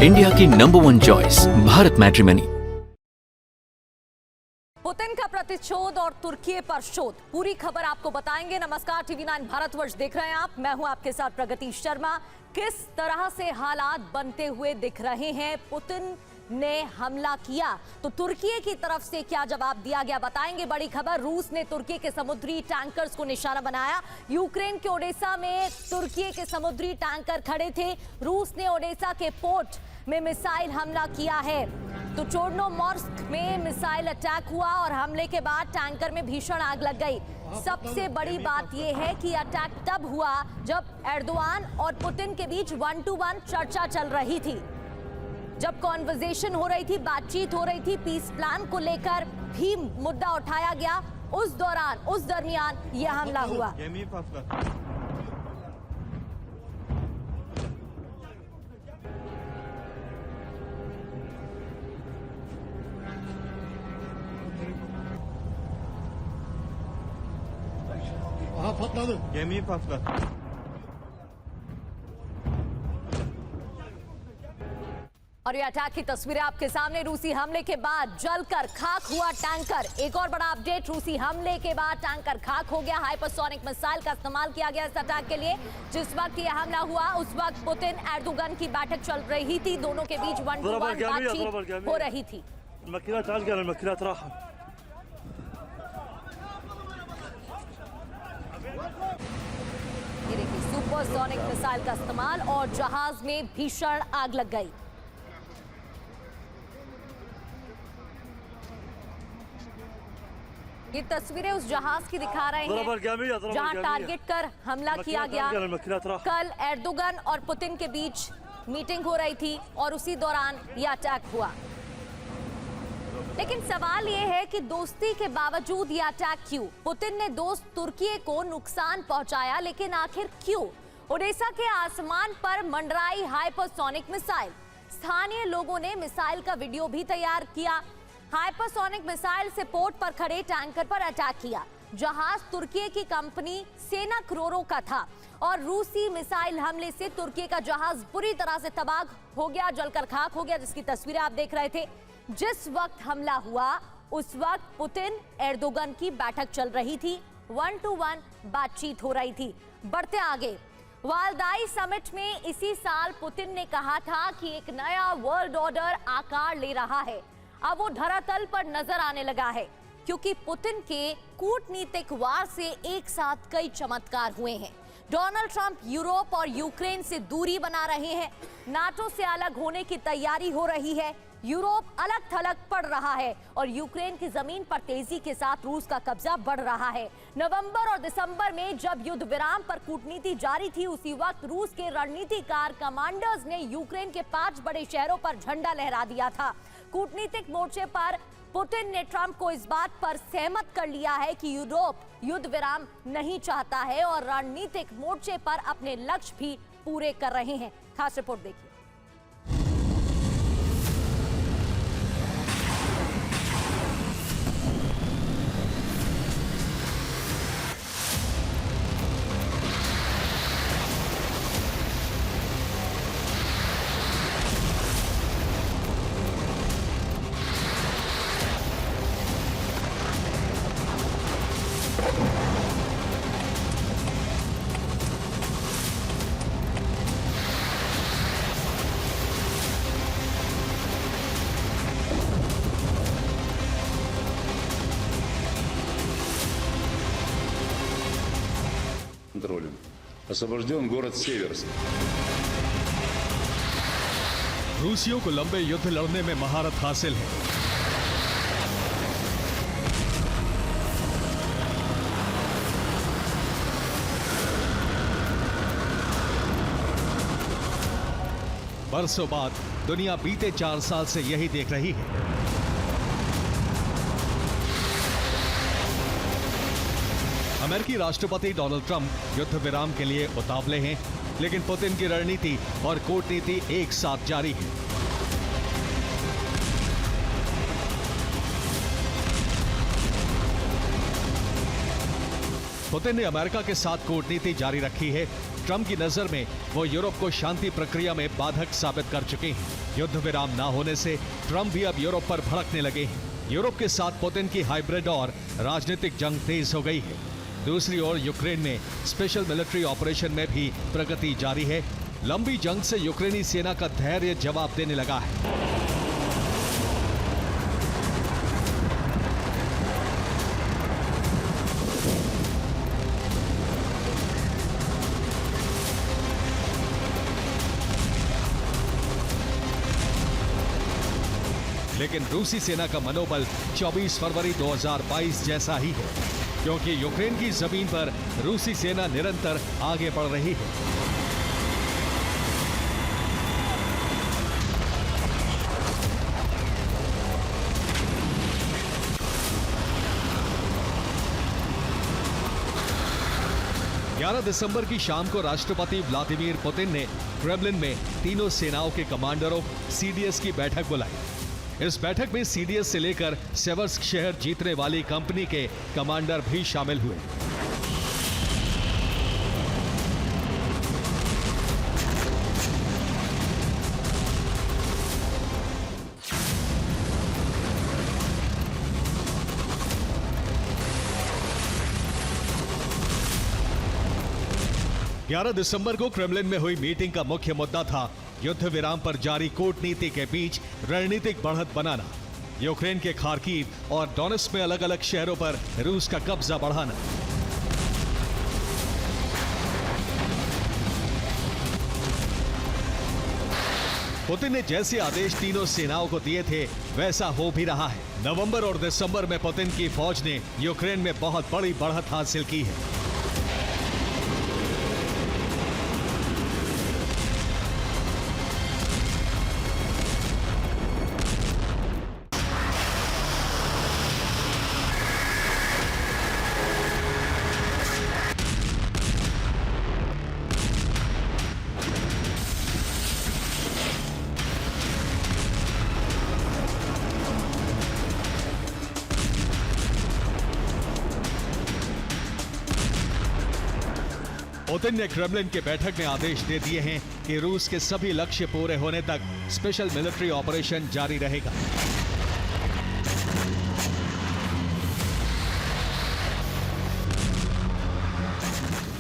India की number 1 choice Bharat matrimony. Putin का प्रतिशोध और तुर्की पर शोध, पूरी खबर आपको बताएंगे। नमस्कार, TV9 भारतवर्ष देख रहे हैं आप, मैं हूं आपके साथ प्रगति शर्मा। किस तरह से हालात बनते हुए दिख रहे हैं? पुतिन ने हमला किया तो तुर्की की तरफ से क्या जवाब दिया गया, बताएंगे। बड़ी खबर, रूस ने तुर्की के समुद्री टैंकर्स को निशाना बनाया। यूक्रेन के ओडेसा में तुर्की के समुद्री टैंकर खड़े थे। रूस ने ओडेसा के पोर्ट में मिसाइल हमला किया है। तो चोर्नोमोर्स्क में मिसाइल अटैक हुआ और हमले के बाद टैंकर में भीषण आग लग गई। सबसे बड़ी बात यह है कि अटैक तब हुआ जब एर्दोआन और पुतिन के बीच 1-to-1 चर्चा चल रही थी, जब कॉन्वर्सेशन हो रही थी, बातचीत हो रही थी, पीस प्लान को लेकर भी मुद्दा उठाया गया। उस दरमियान यह हमला हुआ। Patladı. Gemiyi patlattı. और ये अटैक की तस्वीरें आपके सामने। रूसी हमले के बाद जलकर खाक हुआ टैंकर। एक और बड़ा अपडेट, रूसी हमले के बाद टैंकर खाक हो गया। हाइपरसोनिक मिसाइल का इस्तेमाल किया गया इस अटैक के लिए। जिस वक्त ये हमला हुआ उस वक्त पुतिन एर्दोगन की बैठक चल रही थी, दोनों के बीच 1-to-1 बातचीत हो रही थी। ये देखिए, सुपरसोनिक मिसाइल का इस्तेमाल और जहाज में भीषण आग लग गई। ये तस्वीरें उस जहाज की दिखा रहे हैं जहां टारगेट कर हमला किया गया। कल एर्दोगन और पुतिन के बीच मीटिंग हो रही थी और उसी दौरान यह अटैक हुआ। लेकिन सवाल यह है कि दोस्ती के बावजूद यह अटैक क्यों? पुतिन ने दोस्त तुर्की को नुकसान पहुंचाया, लेकिन आखिर क्यों? ओडेसा के आसमान पर मंडराई हाइपरसोनिक मिसाइल। स्थानीय लोगों ने मिसाइल का वीडियो भी तैयार किया। हाइपरसोनिक मिसाइल से पोर्ट पर खड़े टैंकर पर अटैक किया। जहाज तुर्की की कंपनी सेना क्रोरो का था और रूसी मिसाइल हमले से तुर्की का जहाज बुरी तरह से तबाह हो गया, जलकर खाक हो गया, जिसकी तस्वीरें आप देख रहे थे। जिस वक्त हमला हुआ उस वक्त पुतिन एर्दोगन की बैठक चल रही थी, 1-to-1 बातचीत हो रही थी। बढ़ते आगे, वालदाई समिट में इसी साल पुतिन ने कहा था कि एक नया वर्ल्ड ऑर्डर आकार ले रहा है। अब वो धरातल पर नजर आने लगा है, क्योंकि पुतिन के कूटनीतिक वार से एक साथ कई चमत्कार हुए हैं। डोनाल्ड ट्रंप यूरोप और यूक्रेन से दूरी बना रहे हैं। नाटो से अलग होने की तैयारी हो रही है। यूरोप अलग थलग पड़ रहा है और यूक्रेन की जमीन पर तेजी के साथ रूस का कब्जा बढ़ रहा है। नवंबर और दिसंबर में जब युद्ध विराम पर कूटनीति जारी थी, उसी वक्त रूस के रणनीतिकार कमांडर्स ने यूक्रेन के 5 बड़े शहरों पर झंडा लहरा दिया था। कूटनीतिक मोर्चे पर पुतिन ने ट्रंप को इस बात पर सहमत कर लिया है कि यूरोप युद्ध विराम नहीं चाहता है और रणनीतिक मोर्चे पर अपने लक्ष्य भी पूरे कर रहे हैं। खास रिपोर्ट देखिए। Освобожден город Северск। रूसियों को लंबे युद्ध लड़ने में महारत हासिल है। बरसों बाद दुनिया बीते 4 साल से यही देख रही है। अमेरिकी राष्ट्रपति डोनाल्ड ट्रंप युद्ध विराम के लिए उतावले हैं, लेकिन पुतिन की रणनीति और कूटनीति एक साथ जारी है। पुतिन ने अमेरिका के साथ कूटनीति जारी रखी है। ट्रम्प की नजर में वो यूरोप को शांति प्रक्रिया में बाधक साबित कर चुके हैं। युद्ध विराम ना होने से ट्रम्प भी अब यूरोप पर भड़कने लगे हैं। यूरोप के साथ पुतिन की हाइब्रिड और राजनीतिक जंग तेज हो गई है। दूसरी ओर यूक्रेन में स्पेशल मिलिट्री ऑपरेशन में भी प्रगति जारी है। लंबी जंग से यूक्रेनी सेना का धैर्य जवाब देने लगा है। लेकिन रूसी सेना का मनोबल 24 फरवरी 2022 जैसा ही है, क्योंकि यूक्रेन की जमीन पर रूसी सेना निरंतर आगे बढ़ रही है। 11 दिसंबर की शाम को राष्ट्रपति व्लादिमीर पुतिन ने क्रेमलिन में तीनों सेनाओं के कमांडरों सीडीएस की बैठक बुलाई। इस बैठक में सीडीएस से लेकर सेवर्स्क शहर जीतने वाली कंपनी के कमांडर भी शामिल हुए। ग्यारह दिसंबर को क्रेमलिन में हुई मीटिंग का मुख्य मुद्दा था युद्ध विराम पर जारी कूटनीति के बीच रणनीतिक बढ़त बनाना, यूक्रेन के खार्किव और डोनेट्स्क में अलग अलग शहरों पर रूस का कब्जा बढ़ाना। पुतिन ने जैसे आदेश तीनों सेनाओं को दिए थे वैसा हो भी रहा है। नवंबर और दिसंबर में पुतिन की फौज ने यूक्रेन में बहुत बड़ी बढ़त हासिल की है। पुतिन ने क्रेमलिन के बैठक में आदेश दे दिए हैं कि रूस के सभी लक्ष्य पूरे होने तक स्पेशल मिलिट्री ऑपरेशन जारी रहेगा।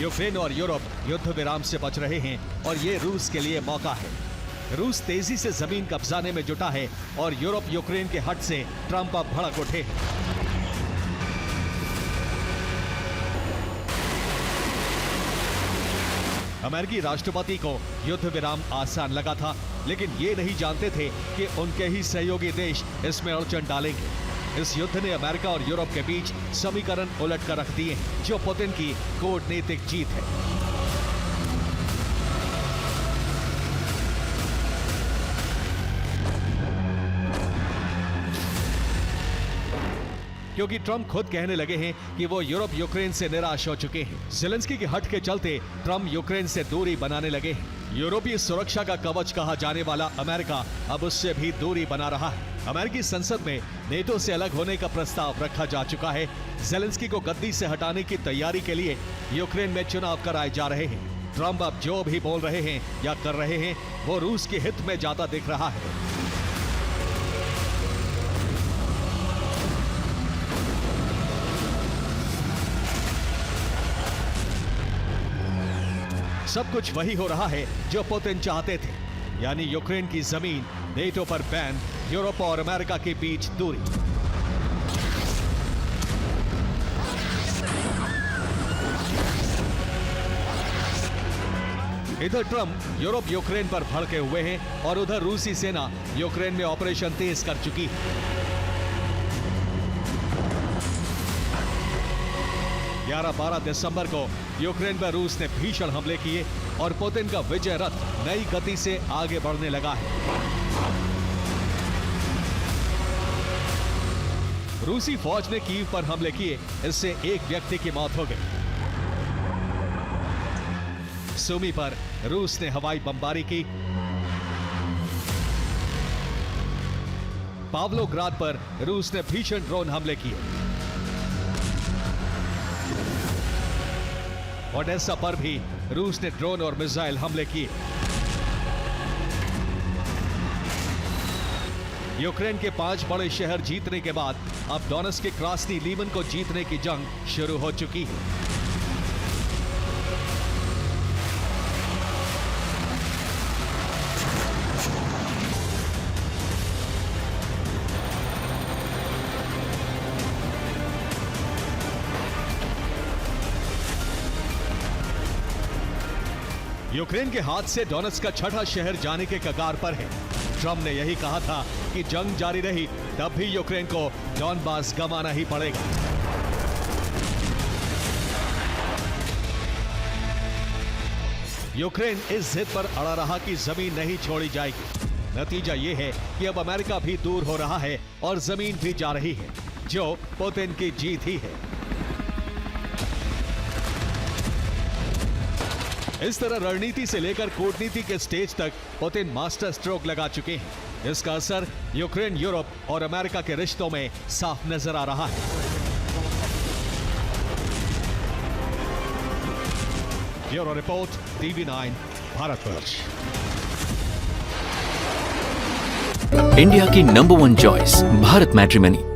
यूक्रेन और यूरोप युद्ध विराम से बच रहे हैं और ये रूस के लिए मौका है। रूस तेजी से जमीन कब्जाने में जुटा है और यूरोप यूक्रेन के हट से ट्रंप अब भड़क उठे हैं। अमेरिकी राष्ट्रपति को युद्ध विराम आसान लगा था, लेकिन ये नहीं जानते थे कि उनके ही सहयोगी देश इसमें अड़चन डालेंगे। इस युद्ध ने अमेरिका और यूरोप के बीच समीकरण उलट कर रख दिए, जो पुतिन की कूटनीतिक जीत है। क्योंकि ट्रंप खुद कहने लगे हैं कि वो यूरोप यूक्रेन से निराश हो चुके हैं। ज़ेलेंस्की के हट के चलते ट्रंप यूक्रेन से दूरी बनाने लगे हैं। यूरोपीय सुरक्षा का कवच कहा जाने वाला अमेरिका अब उससे भी दूरी बना रहा है। अमेरिकी संसद में नेटो से अलग होने का प्रस्ताव रखा जा चुका है। ज़ेलेंस्की को गद्दी से हटाने की तैयारी के लिए यूक्रेन में चुनाव कराए जा रहे हैं। ट्रंप अब जो भी बोल रहे हैं या कर रहे हैं वो रूस के हित में जाता दिख रहा है। सब कुछ वही हो रहा है जो पुतिन चाहते थे, यानी यूक्रेन की जमीन नेटो पर बैन, यूरोप और अमेरिका के बीच दूरी। इधर ट्रंप यूरोप यूक्रेन पर भड़के हुए हैं और उधर रूसी सेना यूक्रेन में ऑपरेशन तेज कर चुकी है। 11-12 दिसंबर को यूक्रेन पर रूस ने भीषण हमले किए और पुतिन का विजय रथ नई गति से आगे बढ़ने लगा है। रूसी फौज ने कीव पर हमले किए, इससे एक व्यक्ति की मौत हो गई। सुमी पर रूस ने हवाई बमबारी की। पावलोग्राद पर रूस ने भीषण ड्रोन हमले किए। ओडेसा पर भी रूस ने ड्रोन और मिसाइल हमले किए। यूक्रेन के 5 बड़े शहर जीतने के बाद अब डोनेट्स्क के क्रास्नी लीमन को जीतने की जंग शुरू हो चुकी है। यूक्रेन के हाथ से डोनेट्स्क का छठा शहर जाने के कगार पर है। ट्रम्प ने यही कहा था कि जंग जारी रही तब भी यूक्रेन को डॉनबास गंवाना ही पड़ेगा। यूक्रेन इस जिद पर अड़ा रहा कि जमीन नहीं छोड़ी जाएगी। नतीजा यह है कि अब अमेरिका भी दूर हो रहा है और जमीन भी जा रही है, जो पुतिन की जीत ही है। इस तरह रणनीति से लेकर कूटनीति के स्टेज तक पुतिन मास्टर स्ट्रोक लगा चुके हैं। इसका असर यूक्रेन, यूरोप और अमेरिका के रिश्तों में साफ नजर आ रहा है। Bureau report, TV9 Bharatvarsh. India की नंबर 1 चॉइस भारत मैट्रिमनी।